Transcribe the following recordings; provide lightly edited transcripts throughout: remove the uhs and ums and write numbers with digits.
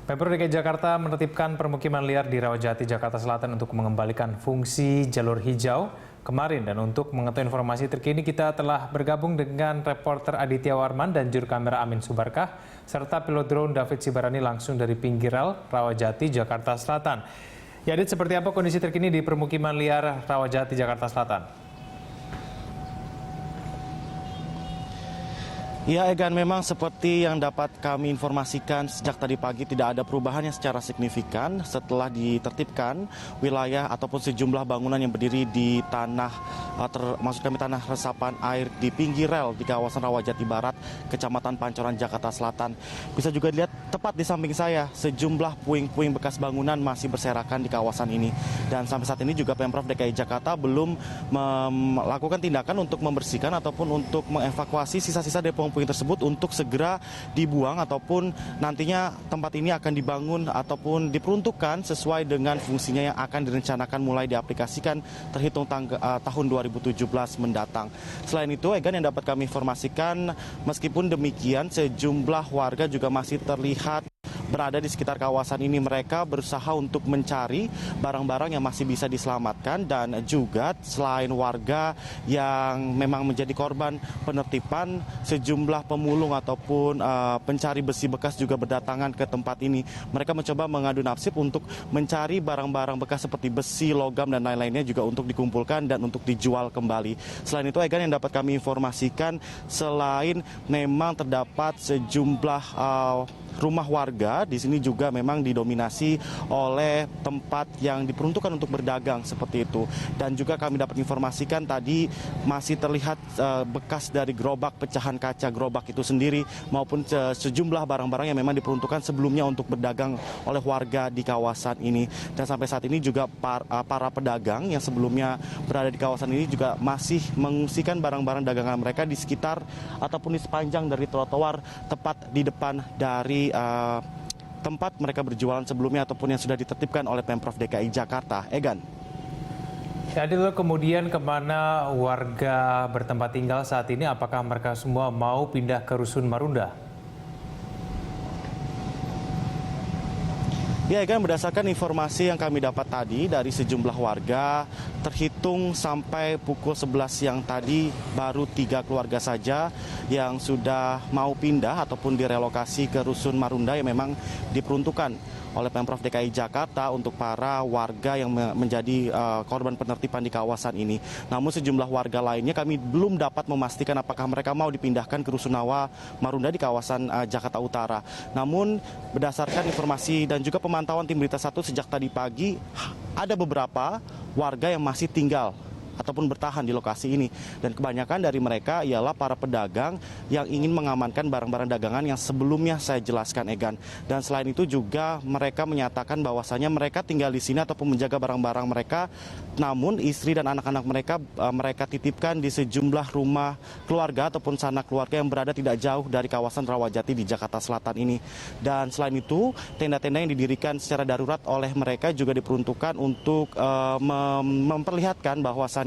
Pemprov DKI Jakarta menertibkan permukiman liar di Rawajati, Jakarta Selatan untuk mengembalikan fungsi jalur hijau kemarin. Dan untuk mengetahui informasi terkini, kita telah bergabung dengan reporter Aditya Warman dan juru kamera Amin Subarkah, serta pilot drone David Sibarani langsung dari pinggir rel Rawajati, Jakarta Selatan. Ya, Adit, seperti apa kondisi terkini di permukiman liar Rawajati, Jakarta Selatan? Ya, Egan, memang seperti yang dapat kami informasikan sejak tadi pagi tidak ada perubahan yang secara signifikan setelah ditertibkan wilayah ataupun sejumlah bangunan yang berdiri di tanah, maksud kami tanah resapan air di pinggir rel di kawasan Rawajati Barat, Kecamatan Pancoran, Jakarta Selatan. Bisa juga dilihat tepat di samping saya, sejumlah puing-puing bekas bangunan masih berserakan di kawasan ini. Dan sampai saat ini juga Pemprov DKI Jakarta belum melakukan tindakan untuk membersihkan ataupun untuk mengevakuasi sisa-sisa puing tersebut untuk segera dibuang ataupun nantinya tempat ini akan dibangun ataupun diperuntukkan sesuai dengan fungsinya yang akan direncanakan mulai diaplikasikan terhitung tahun 2017 mendatang. Selain itu, Egan, yang dapat kami informasikan, meskipun demikian sejumlah warga juga masih terlihat berada di sekitar kawasan ini. Mereka berusaha untuk mencari barang-barang yang masih bisa diselamatkan, dan juga selain warga yang memang menjadi korban penertiban, sejumlah pemulung ataupun pencari besi bekas juga berdatangan ke tempat ini. Mereka mencoba mengadu nasib untuk mencari barang-barang bekas seperti besi, logam, dan lain-lainnya juga untuk dikumpulkan dan untuk dijual kembali. Selain itu, Egan, yang dapat kami informasikan, selain memang terdapat sejumlah rumah warga, di sini juga memang didominasi oleh tempat yang diperuntukkan untuk berdagang seperti itu. Dan juga kami dapat informasikan tadi masih terlihat bekas dari gerobak, pecahan kaca gerobak itu sendiri, maupun sejumlah barang-barang yang memang diperuntukkan sebelumnya untuk berdagang oleh warga di kawasan ini. Dan sampai saat ini juga para pedagang yang sebelumnya berada di kawasan ini juga masih mengungsikan barang-barang dagangan mereka di sekitar ataupun di sepanjang dari trotoar tepat di depan dari tempat mereka berjualan sebelumnya ataupun yang sudah ditertibkan oleh Pemprov DKI Jakarta. Egan. Jadi lalu kemudian kemana warga bertempat tinggal saat ini? Apakah mereka semua mau pindah ke Rusun Marunda? Ya, Egan, berdasarkan informasi yang kami dapat tadi dari sejumlah warga, terhitung sampai pukul 11 siang tadi baru 3 keluarga saja yang sudah mau pindah ataupun direlokasi ke Rusun Marunda yang memang diperuntukkan oleh Pemprov DKI Jakarta untuk para warga yang menjadi korban penertiban di kawasan ini. Namun sejumlah warga lainnya kami belum dapat memastikan apakah mereka mau dipindahkan ke Rusunawa Marunda di kawasan Jakarta Utara. Namun berdasarkan informasi dan juga pemantauan tim Berita 1 sejak tadi pagi, ada beberapa warga yang masih tinggal ataupun bertahan di lokasi ini, dan kebanyakan dari mereka ialah para pedagang yang ingin mengamankan barang-barang dagangan yang sebelumnya saya jelaskan, Egan. Dan selain itu juga mereka menyatakan bahwasanya mereka tinggal di sini ataupun menjaga barang-barang mereka, namun istri dan anak-anak mereka titipkan di sejumlah rumah keluarga ataupun sanak keluarga yang berada tidak jauh dari kawasan Rawajati di Jakarta Selatan ini. Dan selain itu, tenda-tenda yang didirikan secara darurat oleh mereka juga diperuntukkan untuk memperlihatkan bahwasannya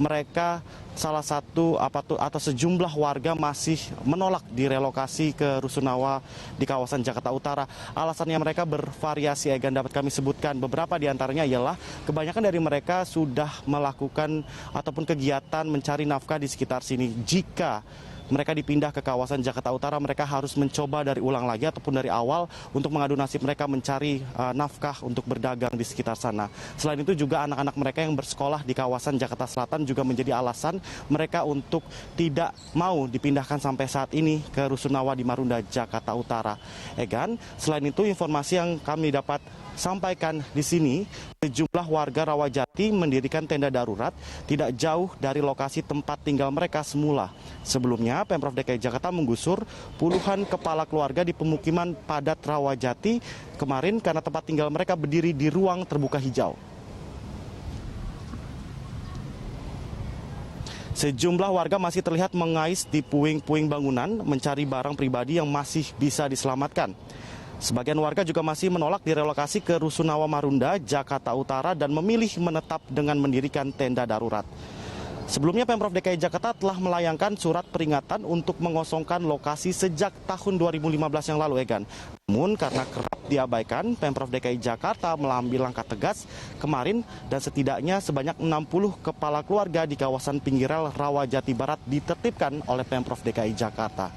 mereka salah satu atau sejumlah warga masih menolak direlokasi ke Rusunawa di kawasan Jakarta Utara. Alasannya mereka bervariasi, Egan, dapat kami sebutkan. Beberapa di antaranya ialah kebanyakan dari mereka sudah melakukan ataupun kegiatan mencari nafkah di sekitar sini. Jika mereka dipindah ke kawasan Jakarta Utara, mereka harus mencoba dari ulang lagi ataupun dari awal untuk mengadu nasib mereka mencari nafkah untuk berdagang di sekitar sana. Selain itu juga anak-anak mereka yang bersekolah di kawasan Jakarta Selatan juga menjadi alasan mereka untuk tidak mau dipindahkan sampai saat ini ke Rusunawa di Marunda, Jakarta Utara. Egan, selain itu informasi yang kami dapat sampaikan di sini, sejumlah warga Rawajati mendirikan tenda darurat tidak jauh dari lokasi tempat tinggal mereka semula. Sebelumnya, Pemprov DKI Jakarta menggusur puluhan kepala keluarga di pemukiman padat Rawajati kemarin karena tempat tinggal mereka berdiri di ruang terbuka hijau. Sejumlah warga masih terlihat mengais di puing-puing bangunan mencari barang pribadi yang masih bisa diselamatkan. Sebagian warga juga masih menolak direlokasi ke Rusunawa Marunda, Jakarta Utara, dan memilih menetap dengan mendirikan tenda darurat. Sebelumnya Pemprov DKI Jakarta telah melayangkan surat peringatan untuk mengosongkan lokasi sejak tahun 2015 yang lalu, Egan. Namun karena kerap diabaikan, Pemprov DKI Jakarta mengambil langkah tegas kemarin dan setidaknya sebanyak 60 kepala keluarga di kawasan pinggir rel Rawajati Barat ditertibkan oleh Pemprov DKI Jakarta.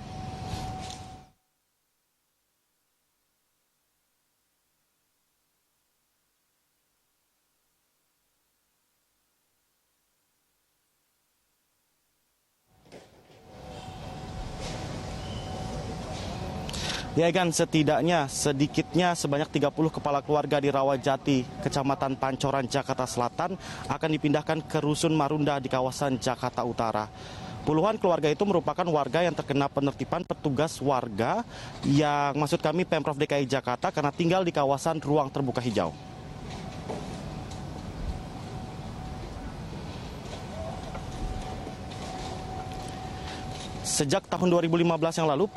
Ya kan, sedikitnya sebanyak 30 kepala keluarga di Rawajati, Kecamatan Pancoran, Jakarta Selatan akan dipindahkan ke Rusun Marunda di kawasan Jakarta Utara. Puluhan keluarga itu merupakan warga yang terkena penertiban petugas warga yang maksud kami Pemprov DKI Jakarta karena tinggal di kawasan ruang terbuka hijau. Sejak tahun 2015 yang lalu,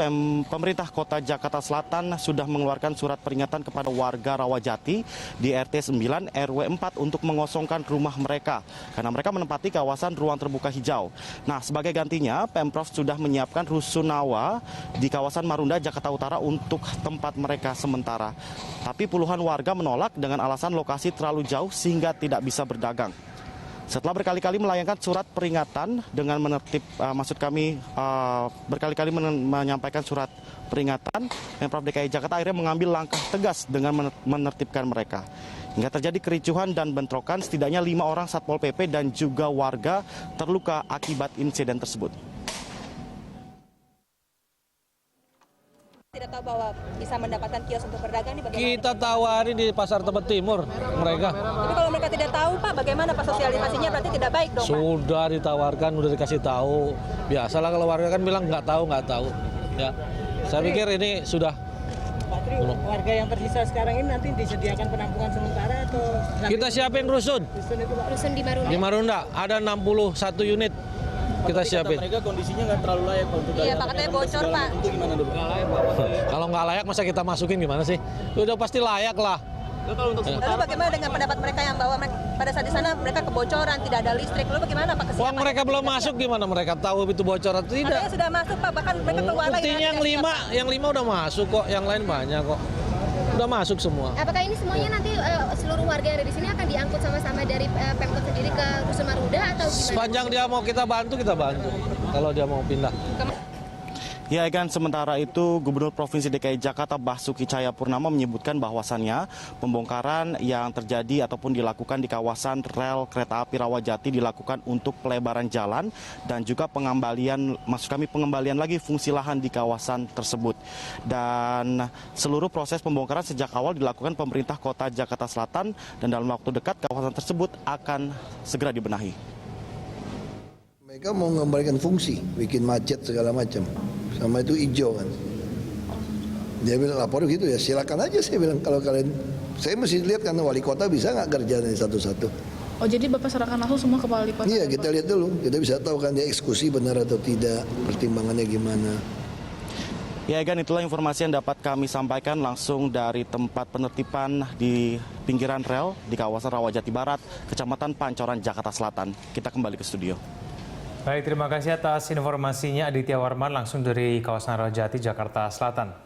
pemerintah kota Jakarta Selatan sudah mengeluarkan surat peringatan kepada warga Rawajati di RT 9 RW 4 untuk mengosongkan rumah mereka karena mereka menempati kawasan ruang terbuka hijau. Nah, sebagai gantinya, Pemprov sudah menyiapkan rusunawa di kawasan Marunda, Jakarta Utara untuk tempat mereka sementara. Tapi puluhan warga menolak dengan alasan lokasi terlalu jauh sehingga tidak bisa berdagang. Setelah berkali-kali melayangkan surat peringatan dengan berkali-kali menyampaikan surat peringatan, Pemprov DKI Jakarta akhirnya mengambil langkah tegas dengan menertibkan mereka. Hingga terjadi kericuhan dan bentrokan, setidaknya 5 orang Satpol PP dan juga warga terluka akibat insiden tersebut. Tidak tahu bahwa bisa mendapatkan kios untuk berdagang nih, bagaimana? Kita tawarin di Pasar Tebet Timur mereka. Tapi kalau mereka tidak tahu, Pak, bagaimana Pak sosialisasinya? Berarti tidak baik dong, Pak? Sudah ditawarkan, sudah dikasih tahu. Biasalah kalau warga kan bilang nggak tahu. Ya, saya pikir ini sudah. Pak Tri, warga yang tersisa sekarang ini nanti disediakan penampungan sementara atau? Kita siapin rusun. Rusun di Marunda. Di Marunda ada 61 unit. Kita siapin. Mereka kondisinya nggak terlalu layak untuk Iya, Pak, katanya bocor, Pak. Itu gimana dulu? Kalau nggak layak masa kita masukin gimana sih? Udah pasti layak lah. Lalu bagaimana dengan pendapat mereka yang bahwa pada saat di sana mereka kebocoran, tidak ada listrik? Lalu bagaimana Pak kesiapan? Uang mereka belum masuk, gimana mereka tahu itu bocor atau tidak? Katanya sudah masuk, Pak, bahkan mereka keluar lagi. Buktinya yang lima udah masuk kok, yang lain banyak kok. Udah masuk semua. Apakah ini semuanya nanti seluruh warga yang ada di sini akan diangkut sama-sama dari Pemkot sendiri ke Rusun Marunda atau gimana? Sepanjang dia mau kita bantu. Kalau dia mau pindah. Ya kan, sementara itu Gubernur Provinsi DKI Jakarta Basuki Cahayapurnama menyebutkan bahwasannya pembongkaran yang terjadi ataupun dilakukan di kawasan rel kereta api Rawajati dilakukan untuk pelebaran jalan dan juga pengembalian lagi fungsi lahan di kawasan tersebut. Dan seluruh proses pembongkaran sejak awal dilakukan pemerintah kota Jakarta Selatan dan dalam waktu dekat kawasan tersebut akan segera dibenahi. Mereka mau mengembalikan fungsi, bikin macet segala macam. Sama itu hijau kan. Dia bilang lapor gitu ya, silakan aja saya bilang kalau kalian. Saya mesti lihat karena wali kota bisa nggak kerja dari satu-satu. Oh jadi Bapak serahkan langsung semua ke wali kota? Iya, kita lihat dulu. Kita bisa tahu kan dia eksekusi benar atau tidak, pertimbangannya gimana. Ya kan, itulah informasi yang dapat kami sampaikan langsung dari tempat penertiban di pinggiran rel di kawasan Rawajati Barat, Kecamatan Pancoran, Jakarta Selatan. Kita kembali ke studio. Baik, terima kasih atas informasinya Aditya Warman langsung dari kawasan Rawajati, Jakarta Selatan.